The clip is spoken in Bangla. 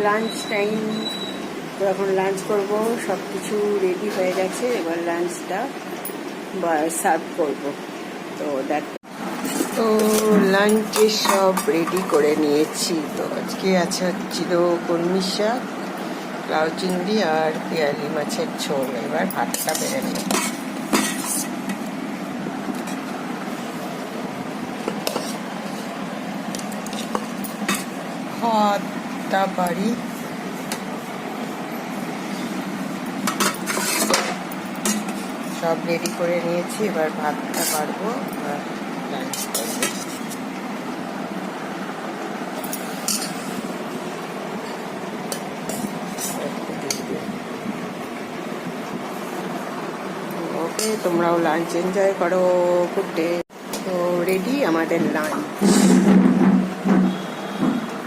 লাঞ্চ টাইম, তো এখন লাঞ্চ করবো। সব কিছু রেডি হয়ে গেছে, এবার লাঞ্চটা সার্ভ করবো। তো দেখ, তো লাঞ্চে সব রেডি করে নিয়েছি। তো আজকে ছিল কলমি শাক, লাউ চিংড়ি আর পেয়ালি মাছের ঝোল। এবার ভাতটা বেড়ে নেব। ভাতটা বাড়ি সব রেডি করে নিয়েছি, এবার ভাতটা পারবো আর লাঞ্চ করবো। ওকে, তোমরাও লাঞ্চ এনজয় করো। Good day. তো রেডি আমাদের লাঞ্চ।